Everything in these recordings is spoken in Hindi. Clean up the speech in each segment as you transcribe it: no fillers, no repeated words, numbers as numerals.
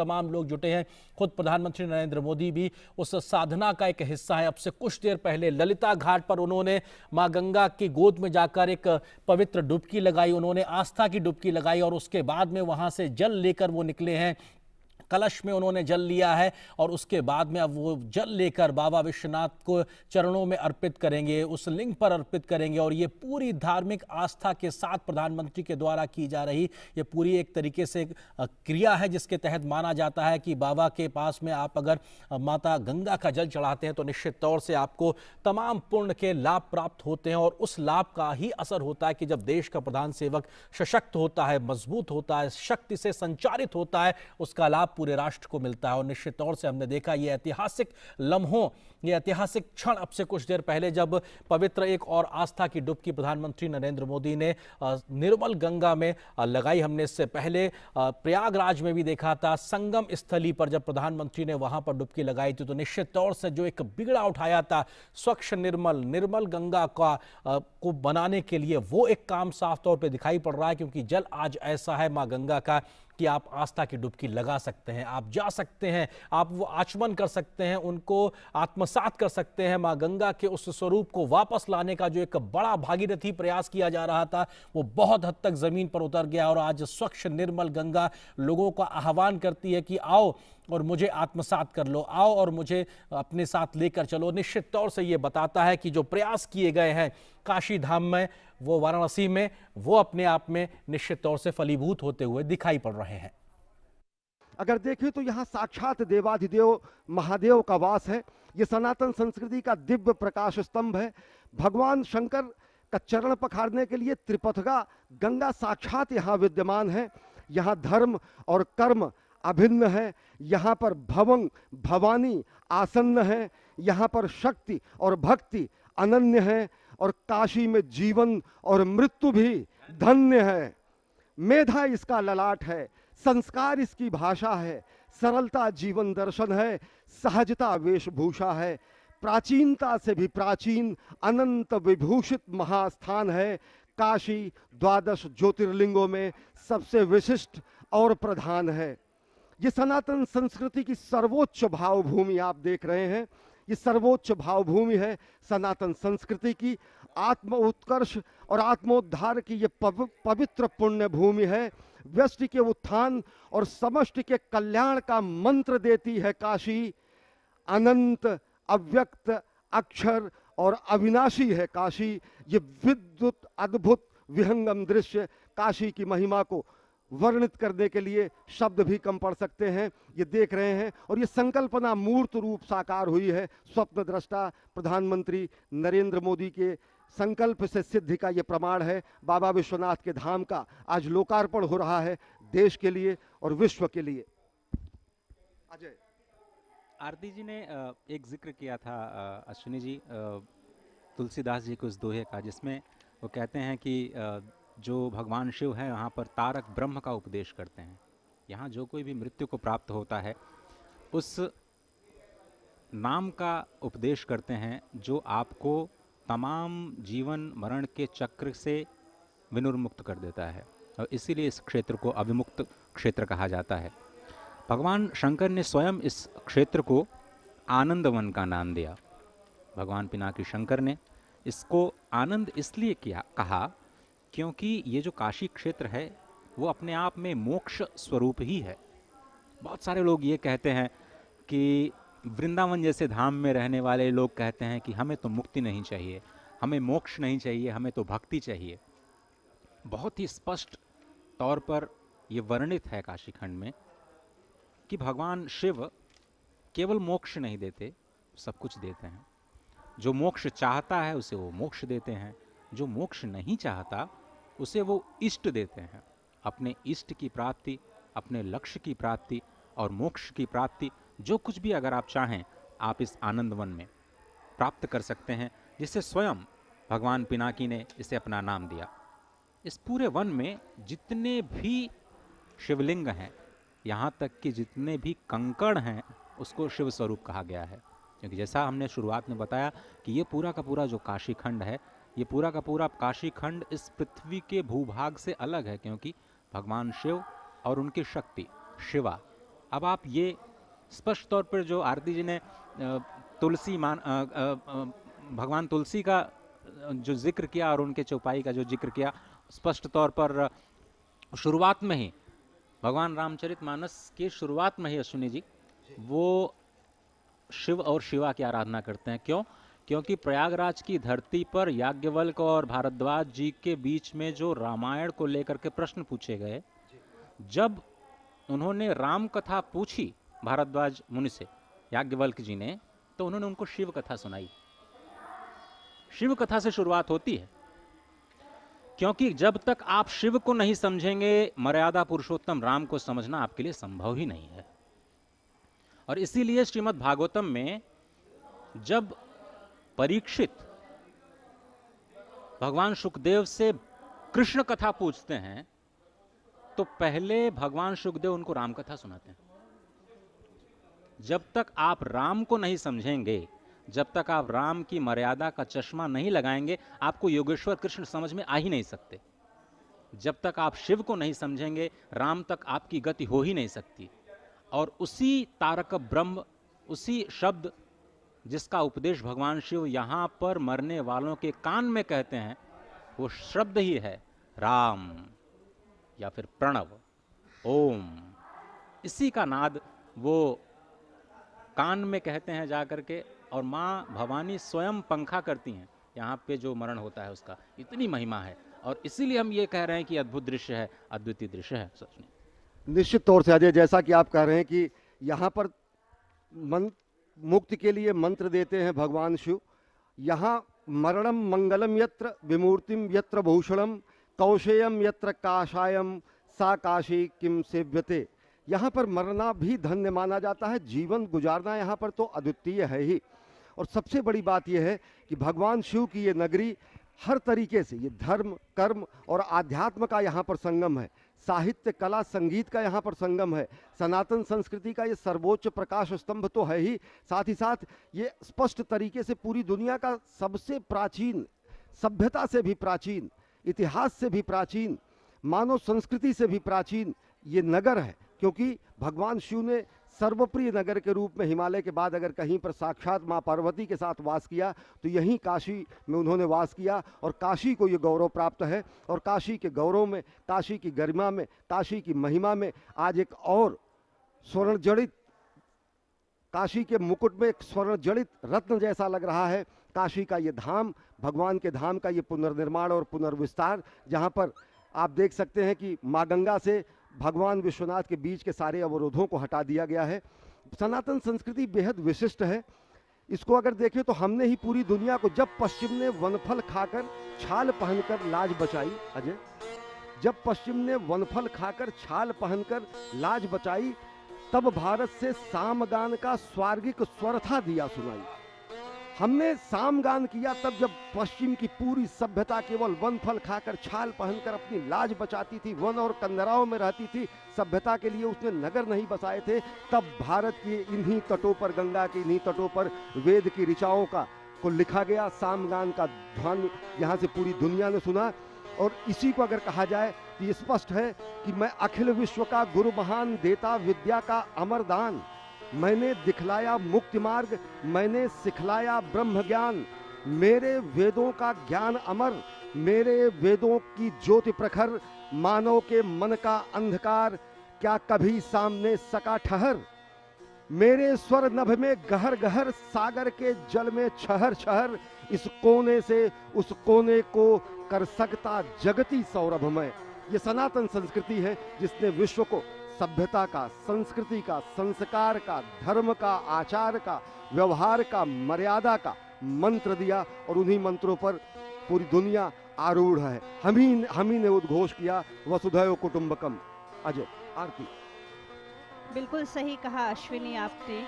तमाम लोग जुटे हैं। खुद प्रधानमंत्री नरेंद्र मोदी भी उस साधना का एक हिस्सा है। अब से कुछ देर पहले ललिता घाट पर उन्होंने मां गंगा की गोद में जाकर एक पवित्र डुबकी लगाई, उन्होंने आस्था की डुबकी लगाई और उसके बाद में वहां से जल लेकर वो निकले हैं। कलश में उन्होंने जल लिया है और उसके बाद में अब वो जल लेकर बाबा विश्वनाथ को चरणों में अर्पित करेंगे, उस लिंग पर अर्पित करेंगे। और ये पूरी धार्मिक आस्था के साथ प्रधानमंत्री के द्वारा की जा रही ये पूरी एक तरीके से क्रिया है, जिसके तहत माना जाता है कि बाबा के पास में आप अगर माता गंगा का जल चढ़ाते हैं तो निश्चित तौर से आपको तमाम पुण्य के लाभ प्राप्त होते हैं। और उस लाभ का ही असर होता है कि जब देश का प्रधान सेवक सशक्त होता है, मजबूत होता है, शक्ति से संचारित होता है, उसका लाभ पूरे राष्ट्र को मिलता है। और निश्चित तौर से हमने देखा ये ऐतिहासिक लम्हों, ये ऐतिहासिक क्षण अब से कुछ देर पहले जब पवित्र एक और आस्था की डुबकी प्रधानमंत्री नरेंद्र मोदी ने निर्मल गंगा में लगाई। हमने इससे पहले प्रयागराज में भी देखा था, संगम स्थली पर जब प्रधानमंत्री ने वहां पर डुबकी लगाई थी तो निश्चित तौर से जो एक बिगड़ा उठाया था स्वच्छ निर्मल गंगा को बनाने के लिए, वो एक काम साफ तौर पर दिखाई पड़ रहा है। क्योंकि जल आज ऐसा है मां गंगा का कि आप आस्था की डुबकी लगा सकते हैं, आप जा सकते हैं, आप वो आचमन कर सकते हैं, उनको आत्मसात कर सकते हैं। मां गंगा के उस स्वरूप को वापस लाने का जो एक बड़ा भागीरथी प्रयास किया जा रहा था वो बहुत हद तक जमीन पर उतर गया। और आज स्वच्छ निर्मल गंगा लोगों का आह्वान करती है कि आओ और मुझे आत्मसात कर लो, आओ और मुझे अपने साथ लेकर चलो। निश्चित तौर से ये बताता है कि जो प्रयास किए गए हैं काशी धाम में, वो वाराणसी में, वो अपने आप में निश्चित तौर से फलीभूत होते हुए दिखाई पड़ रहे हैं। अगर देखें तो यहाँ साक्षात देवाधिदेव महादेव का वास है। ये सनातन संस्कृति का दिव्य प्रकाश स्तंभ है। भगवान शंकर का चरण पखारने के लिए त्रिपथगा गंगा साक्षात यहाँ विद्यमान है। यहाँ धर्म और कर्म अभिन्न है। यहाँ पर भवंग भवानी आसन्न है। यहाँ पर शक्ति और भक्ति अनन्य है। और काशी में जीवन और मृत्यु भी धन्य है। मेधा इसका ललाट है, संस्कार इसकी भाषा है, सरलता जीवन दर्शन है, सहजता वेशभूषा है, प्राचीनता से भी प्राचीन अनंत विभूषित महास्थान है। काशी 12 ज्योतिर्लिंगों में सबसे विशिष्ट और प्रधान है। ये सनातन संस्कृति की सर्वोच्च भावभूमि आप देख रहे हैं। ये सर्वोच्च भावभूमि है सनातन संस्कृति की। आत्म उत्कर्ष और आत्मोद्धार की ये पवित्र पुण्य भूमि है। व्यष्टि के उत्थान और समष्टि के कल्याण का मंत्र देती है काशी। अनंत, अव्यक्त, अक्षर और अविनाशी है काशी। ये विद्युत अद्भुत विहंगम दृश्य काशी की महिमा को वर्णित करने के लिए शब्द भी कम पड़ सकते हैं। ये देख रहे हैं और ये संकल्पना मूर्त रूप साकार हुई है। स्वप्न दृष्टा प्रधानमंत्री नरेंद्र मोदी के संकल्प से सिद्धि का ये प्रमाण है। बाबा विश्वनाथ के धाम का आज लोकार्पण हो रहा है देश के लिए और विश्व के लिए। अजय, आरती जी ने एक जिक्र किया था अश्विनी जी, तुलसीदास जी के उस दोहे का, जिसमें वो कहते हैं कि जो भगवान शिव हैं वहाँ पर तारक ब्रह्म का उपदेश करते हैं। यहाँ जो कोई भी मृत्यु को प्राप्त होता है उस नाम का उपदेश करते हैं जो आपको तमाम जीवन मरण के चक्र से विनुर्मुक्त कर देता है। और इसीलिए इस क्षेत्र को अविमुक्त क्षेत्र कहा जाता है। भगवान शंकर ने स्वयं इस क्षेत्र को आनंद वन का नाम दिया। भगवान पिनाकी शंकर ने इसको आनंद इसलिए कहा क्योंकि ये जो काशी क्षेत्र है वो अपने आप में मोक्ष स्वरूप ही है। बहुत सारे लोग ये कहते हैं कि वृंदावन जैसे धाम में रहने वाले लोग कहते हैं कि हमें तो मुक्ति नहीं चाहिए, हमें मोक्ष नहीं चाहिए, हमें तो भक्ति चाहिए। बहुत ही स्पष्ट तौर पर ये वर्णित है काशी खंड में कि भगवान शिव केवल मोक्ष नहीं देते, सब कुछ देते हैं। जो मोक्ष चाहता है उसे वो मोक्ष देते हैं, जो मोक्ष नहीं चाहता उसे वो इष्ट देते हैं। अपने इष्ट की प्राप्ति, अपने लक्ष्य की प्राप्ति और मोक्ष की प्राप्ति, जो कुछ भी अगर आप चाहें आप इस आनंद वन में प्राप्त कर सकते हैं, जिसे स्वयं भगवान पिनाकी ने इसे अपना नाम दिया। इस पूरे वन में जितने भी शिवलिंग हैं, यहाँ तक कि जितने भी कंकड़ हैं, उसको शिव स्वरूप कहा गया है। क्योंकि जैसा हमने शुरुआत में बताया कि ये पूरा का पूरा जो काशी खंड है, ये पूरा का पूरा काशी खंड इस पृथ्वी के भूभाग से अलग है। क्योंकि भगवान शिव और उनकी शक्ति शिवा अब आप ये स्पष्ट तौर पर जो आरती जी ने भगवान तुलसी का जो जिक्र किया और उनके चौपाई का जो जिक्र किया, स्पष्ट तौर पर शुरुआत में ही भगवान रामचरितमानस की शुरुआत में ही अश्विनी जी वो शिव और शिवा की आराधना करते हैं। क्यों? क्योंकि प्रयागराज की धरती पर याज्ञवल्क्य और भारद्वाज जी के बीच में जो रामायण को लेकर के प्रश्न पूछे गए, जब उन्होंने राम कथा पूछी भारद्वाज मुनि से, याज्ञवल्क्य जी ने, तो उन्होंने उनको शिव कथा सुनाई। शिव कथा से शुरुआत होती है, क्योंकि जब तक आप शिव को नहीं समझेंगे, मर्यादा पुरुषोत्तम राम को समझना आपके लिए संभव ही नहीं है। और इसीलिए श्रीमद् भागवतम में जब परीक्षित भगवान सुखदेव से कृष्ण कथा पूछते हैं, तो पहले भगवान सुखदेव उनको राम कथा सुनाते हैं। जब तक आप राम को नहीं समझेंगे, जब तक आप राम की मर्यादा का चश्मा नहीं लगाएंगे, आपको योगेश्वर कृष्ण समझ में आ ही नहीं सकते। जब तक आप शिव को नहीं समझेंगे, राम तक आपकी गति हो ही नहीं सकती। और उसी तारक ब्रह्म, उसी शब्द जिसका उपदेश भगवान शिव यहाँ पर मरने वालों के कान में कहते हैं, वो शब्द ही है राम या फिर प्रणव, ओम। इसी का नाद वो कान में कहते हैं जा करके, और माँ भवानी स्वयं पंखा करती हैं यहाँ पे जो मरण होता है उसका। इतनी महिमा है, और इसीलिए हम ये कह रहे हैं कि अद्भुत दृश्य है, अद्वितीय दृश्य है। सच में निश्चित तौर से अजय, जैसा कि आप कह रहे हैं कि यहाँ पर मुक्ति के लिए मंत्र देते हैं भगवान शिव। यहाँ मरणम मंगलम यत्र विमूर्तिम यत्र भूषणम कौशेयम यत्र काशायम सा काशी किम सेव्यते। यहाँ पर मरना भी धन्य माना जाता है, जीवन गुजारना यहाँ पर तो अद्वितीय है ही। और सबसे बड़ी बात यह है कि भगवान शिव की ये नगरी हर तरीके से, ये धर्म, कर्म और आध्यात्म का यहाँ पर संगम है, साहित्य, कला, संगीत का यहाँ पर संगम है, सनातन संस्कृति का ये सर्वोच्च प्रकाश स्तंभ तो है ही, साथ ही साथ ये स्पष्ट तरीके से पूरी दुनिया का सबसे प्राचीन, सभ्यता से भी प्राचीन, इतिहास से भी प्राचीन, मानव संस्कृति से भी प्राचीन ये नगर है। क्योंकि भगवान शिव ने सर्वप्रिय नगर के रूप में हिमालय के बाद अगर कहीं पर साक्षात माँ पार्वती के साथ वास किया तो यहीं काशी में उन्होंने वास किया, और काशी को ये गौरव प्राप्त है। और काशी के गौरव में, काशी की गरिमा में, काशी की महिमा में आज एक और स्वर्ण जड़ित, काशी के मुकुट में एक स्वर्ण जड़ित रत्न जैसा लग रहा है काशी का ये धाम, भगवान के धाम का ये पुनर्निर्माण और पुनर्विस्तार, जहाँ पर आप देख सकते हैं कि माँ गंगा से भगवान विश्वनाथ के बीच के सारे अवरोधों को हटा दिया गया है। सनातन संस्कृति बेहद विशिष्ट है। इसको अगर देखें तो हमने ही पूरी दुनिया को, जब पश्चिम ने वनफल खाकर छाल पहनकर लाज बचाई, अजय, जब पश्चिम ने वनफल खाकर छाल पहनकर लाज बचाई, तब भारत से सामगान का स्वर्गिक स्वर था दिया सुनाई। हमने सामगान किया तब जब पश्चिम की पूरी सभ्यता केवल वन फल खाकर छाल पहनकर अपनी लाज बचाती थी, वन और कंदराओं में रहती थी, सभ्यता के लिए उसने नगर नहीं बसाए थे। तब भारत के इन्हीं तटों पर, गंगा के इन्हीं तटों पर वेद की ऋचाओं को लिखा गया, सामगान का ध्वन यहाँ से पूरी दुनिया ने सुना। और इसी को अगर कहा जाए तो ये स्पष्ट है कि मैं अखिल विश्व का गुरु महान, देता विद्या का अमर दान, मैंने दिखलाया मुक्ति मार्ग, मैंने सिखलाया ब्रह्म ज्ञान, मेरे वेदों का ज्ञान अमर, मेरे वेदों की ज्योति प्रखर, मानव के मन का अंधकार क्या कभी सामने सका ठहर, मेरे स्वर नभ में गहर गहर, सागर के जल में छहर छहर, इस कोने से उस कोने को कर सकता जगती सौरभमय। ये सनातन संस्कृति है जिसने विश्व को सभ्यता का, संस्कृति का, संस्कार का, धर्म का, आचार का, व्यवहार का, मर्यादा का मंत्र दिया, और उन्हीं मंत्रों पर पूरी दुनिया आरूढ़ है। हम ही ने उद्घोष किया वसुधैव कुटुंबकम। अजय, आरती। बिल्कुल सही कहा अश्विनी आपने।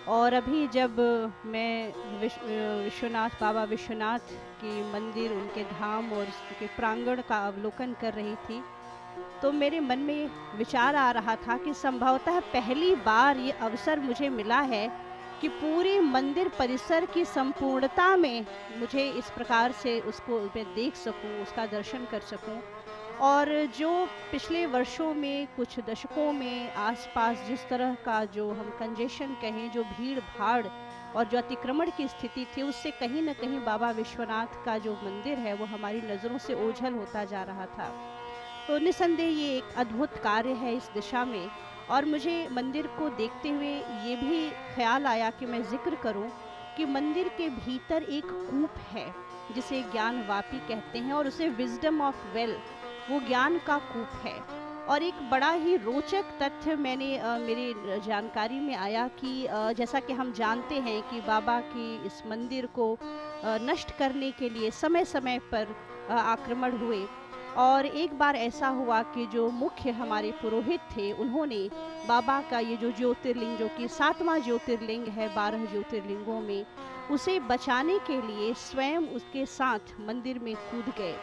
और अभी जब मैं विश्वनाथ, बाबा विश्वनाथ की मंदिर, उनके धाम और उसके प्रांगण का अवलोकन कर रही थी, तो मेरे मन में विचार आ रहा था कि संभवतः पहली बार ये अवसर मुझे मिला है कि पूरी मंदिर परिसर की संपूर्णता में मुझे इस प्रकार से उसको मैं देख सकूं, उसका दर्शन कर सकूं। और जो पिछले वर्षों में कुछ दशकों में आसपास जिस तरह का जो हम कंजेशन कहें, जो भीड़ भाड़ और जो अतिक्रमण की स्थिति थी, उससे कहीं न कहीं बाबा विश्वनाथ का जो मंदिर है वो हमारी नज़रों से ओझल होता जा रहा था। तो निसंदेह ये एक अद्भुत कार्य है इस दिशा में। और मुझे मंदिर को देखते हुए ये भी ख्याल आया कि मैं ज़िक्र करूं कि मंदिर के भीतर एक कूप है जिसे ज्ञान वापी कहते हैं, और उसे विजडम ऑफ वेल, वो ज्ञान का कूप है। और एक बड़ा ही रोचक तथ्य मेरी जानकारी में आया कि जैसा कि हम जानते हैं कि बाबा की इस मंदिर को नष्ट करने के लिए समय समय पर आक्रमण हुए। और एक बार ऐसा हुआ कि जो मुख्य हमारे पुरोहित थे, उन्होंने बाबा का ये जो ज्योतिर्लिंग, जो कि 7वां ज्योतिर्लिंग है 12 ज्योतिर्लिंगों में, उसे बचाने के लिए स्वयं उसके साथ मंदिर में कूद गए।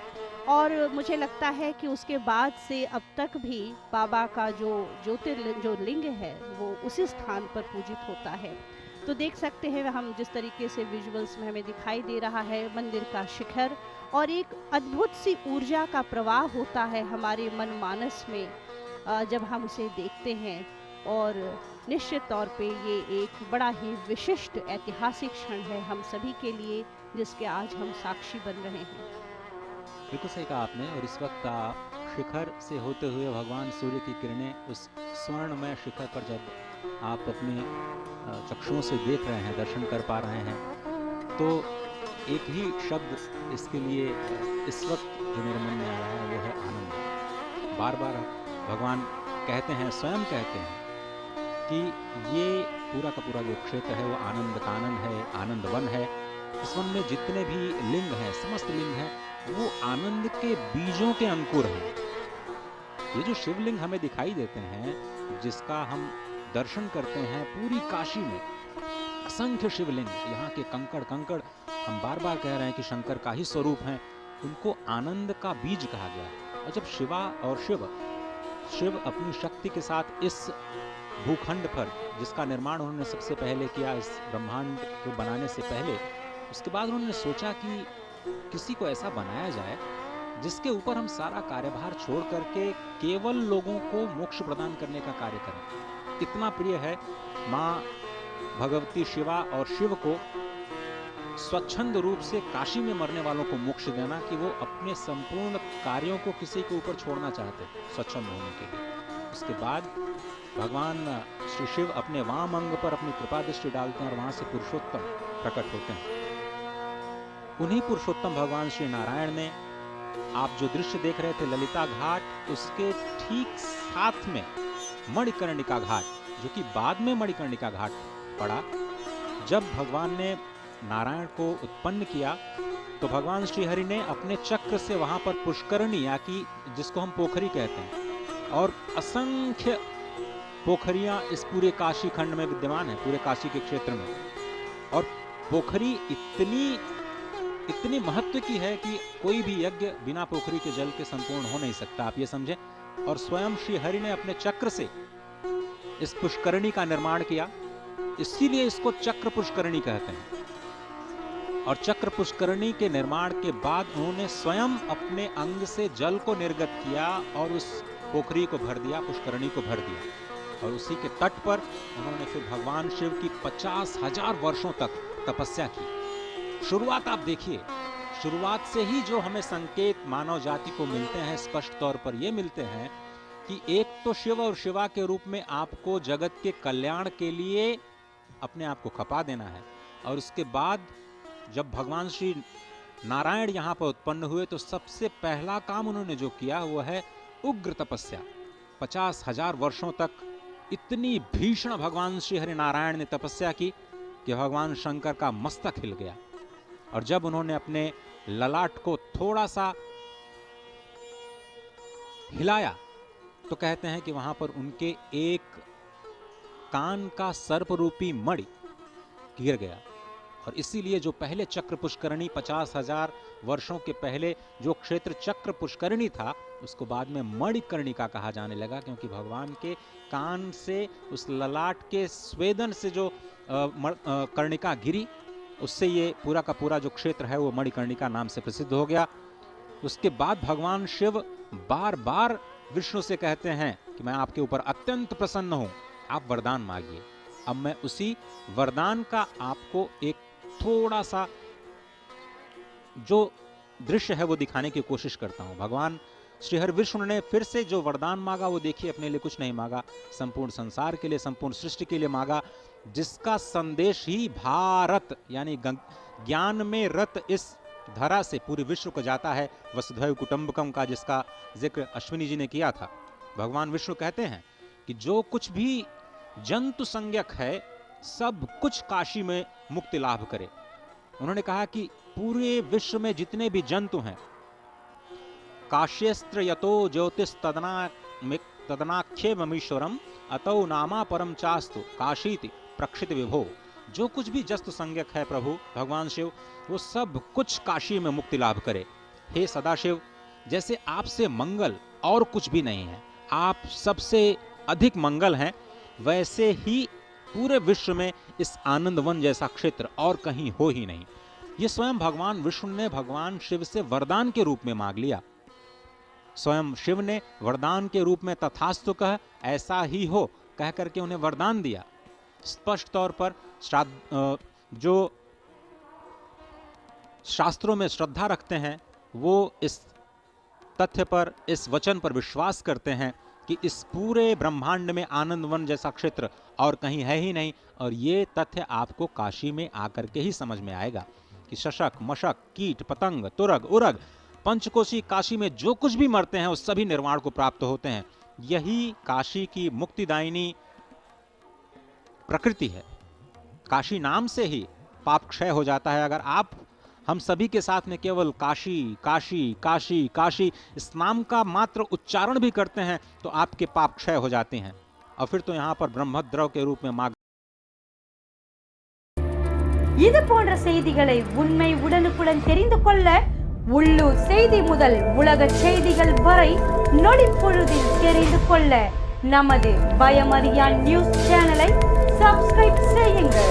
और मुझे लगता है कि उसके बाद से अब तक भी बाबा का जो ज्योतिर्लिंग जो लिंग है वो उसी स्थान पर पूजित होता है। तो देख सकते हैं हम जिस तरीके से विजुअल्स में हमें दिखाई दे रहा है मंदिर का शिखर, और एक अद्भुत सी ऊर्जा का प्रवाह होता है हमारे मन मानस में जब हम उसे देखते हैं। और निश्चित तौर पे ये एक बड़ा ही विशिष्ट ऐतिहासिक क्षण है हम सभी के लिए, जिसके आज हम साक्षी बन रहे हैं। बिल्कुल सही कहा आपने। और इस वक्त शिखर से होते हुए भगवान सूर्य की किरणें उस स्वर्णमय शिखर पर जब आप अपने चक्षुओं से देख रहे हैं, दर्शन कर पा रहे हैं, तो एक ही शब्द इसके लिए इस वक्त जो मेरे मन में आ रहा है वो है आनंद। बार बार भगवान कहते हैं, स्वयं कहते हैं कि ये पूरा का पूरा जो क्षेत्र है वो आनंद कानन है, आनंद वन है। इस वन में जितने भी लिंग हैं, समस्त लिंग हैं, वो आनंद के बीजों के अंकुर हैं। ये जो शिवलिंग हमें दिखाई देते हैं, जिसका हम दर्शन करते हैं पूरी काशी में, असंख्य शिवलिंग, यहाँ के कंकड़ कंकड़, हम बार बार कह रहे हैं कि शंकर का ही स्वरूप हैं, उनको आनंद का बीज कहा गया। और जब शिवा और शिव अपनी शक्ति के साथ इस भूखंड पर, जिसका निर्माण उन्होंने सबसे पहले किया इस ब्रह्मांड को बनाने से पहले, उसके बाद उन्होंने सोचा कि किसी को ऐसा बनाया जाए जिसके ऊपर हम सारा कार्यभार छोड़ करके केवल लोगों को मोक्ष प्रदान करने का कार्य करें। इतना प्रिय है माँ भगवती शिवा और शिव को स्वच्छंद रूप से काशी में मरने वालों को मोक्ष देना कि वो अपने संपूर्ण कार्यों को किसी के ऊपर छोड़ना चाहते स्वच्छंद होने के लिए। उसके बाद भगवान श्री शिव अपने वाम अंग पर अपनी कृपा दृष्टि डालते हैं और वहां से पुरुषोत्तम प्रकट होते हैं। उन्हीं पुरुषोत्तम भगवान श्री नारायण ने, आप जो दृश्य देख रहे थे ललिता घाट, उसके ठीक साथ में मणिकर्णिका घाट, जो कि बाद में मणिकर्णिका घाट पड़ा। जब भगवान ने नारायण को उत्पन्न किया तो भगवान श्रीहरि ने अपने चक्र से वहां पर पुष्करणी, या कि जिसको हम पोखरी कहते हैं, और असंख्य पोखरियां इस पूरे काशी खंड में विद्यमान है, पूरे काशी के क्षेत्र में। और पोखरी इतनी महत्व की है कि कोई भी यज्ञ बिना पोखरी के जल के संपूर्ण हो नहीं सकता, आप ये समझें। और स्वयं श्री हरि ने अपने चक्र से इस पुष्करणी का निर्माण किया, इसीलिए इसको चक्र पुष्करणी कहते हैं। और चक्र पुष्करणी के निर्माण के बाद उन्होंने स्वयं अपने अंग से जल को निर्गत किया और उस पोखरी को भर दिया, पुष्करणी को भर दिया। और उसी के तट पर उन्होंने फिर भगवान शिव की 50,000 वर्षों तक तपस्या की। शुरुआत आप देखिए, शुरुआत से ही जो हमें संकेत मानव जाति को मिलते हैं, स्पष्ट तौर पर ये मिलते हैं कि एक तो शिव और शिवा के रूप में आपको जगत के कल्याण के लिए अपने आप को खपा देना है। और उसके बाद जब भगवान श्री नारायण यहाँ पर उत्पन्न हुए तो सबसे पहला काम उन्होंने जो किया वो है उग्र तपस्या। 50,000 वर्षों तक इतनी भीषण भगवान श्री हरि नारायण ने तपस्या की कि भगवान शंकर का मस्तक हिल गया। और जब उन्होंने अपने ललाट को थोड़ा सा हिलाया तो कहते हैं कि वहां पर उनके एक कान का सर्प रूपी मणि गिर गया। और इसीलिए जो पहले चक्र पुष्करणी 50,000 वर्षों के पहले जो क्षेत्र चक्र पुष्करणी था, उसको बाद में मणिकर्णिका कहा जाने लगा, क्योंकि भगवान के कान से उस ललाट के स्वेदन से जो कर्णिका गिरी, उससे ये पूरा का पूरा जो क्षेत्र है वो मणिकर्णिका नाम से प्रसिद्ध हो गया। उसके बाद भगवान शिव बार बार विष्णु से कहते हैं कि मैं आपके ऊपर अत्यंत प्रसन्न हूं, आप वरदान मांगिए। अब मैं उसी वरदान का आपको एक थोड़ा सा जो दृश्य है वो दिखाने की कोशिश करता हूं। भगवान श्री हरि विष्णु ने फिर से जो वरदान मांगा वो देखिए अपने लिए कुछ नहीं मांगा, संपूर्ण संसार के लिए, संपूर्ण सृष्टि के लिए मांगा, जिसका संदेश ही भारत यानी ज्ञान में रत इस धरा से पूरे विश्व को जाता है, वसुधैव कुटुंबकम का जिसका जिक्र अश्विनी जी ने किया था। भगवान विष्णु कहते हैं कि जो कुछ भी जंतु संज्ञक है सब कुछ काशी में मुक्ति लाभ करे। उन्होंने कहा कि पूरे विश्व में जितने भी जंतु हैं, काश्यस्त्र यतो ज्योतिष तदनाख्येममीश्वरम अतौ नामा परम चास्तु काशीति प्रक्षित विभो। जो कुछ भी जस्तु संज्ञक है प्रभु भगवान शिव, वो सब कुछ काशी में मुक्ति लाभ करे। हे सदाशिव, जैसे आपसे मंगल और कुछ भी नहीं है, आप सबसे अधिक मंगल हैं, वैसे ही पूरे विश्व में इस आनंद वन जैसा क्षेत्र और कहीं हो ही नहीं। ये स्वयं भगवान विष्णु ने भगवान शिव से वरदान के रूप में मांग लिया। स्वयं शिव ने वरदान के रूप में तथास्तु कह, ऐसा ही हो कह करके उन्हें वरदान दिया। स्पष्ट तौर पर जो शास्त्रों में श्रद्धा रखते हैं वो इस तथ्य पर, इस वचन पर विश्वास करते हैं कि इस पूरे ब्रह्मांड में आनंद वन जैसा क्षेत्र और कहीं है ही नहीं। और ये तथ्य आपको काशी में आकर के ही समझ में आएगा कि शशक, मशक, कीट, पतंग, तुरग, उरग, पंचकोशी काशी में जो कुछ भी मरते हैं उस सभी निर्वाण को प्राप्त होते हैं। यही काशी की मुक्तिदायिनी प्रकृति है। काशी नाम से ही पाप क्षय हो जाता है। अगर आप हम सभी के साथ में केवल काशी काशी काशी काशी इस नाम का मात्र उच्चारण भी करते हैं तो आपके पाप क्षय हो जाते हैं। और फिर तो यहाँ पर ब्रह्मद्रव के रूप में मां இது போன்ற செய்திகளை உண்மை உடனுக்குடன் தெரிந்து கொள்ள உள்ளூர் செய்தி முதல் உலக செய்திகள் வரை நொடிப்பொழுதில் தெரிந்து கொள்ள நமது பயமறியான் நியூஸ் சேனலை சப்ஸ்கிரைப் செய்யுங்கள்.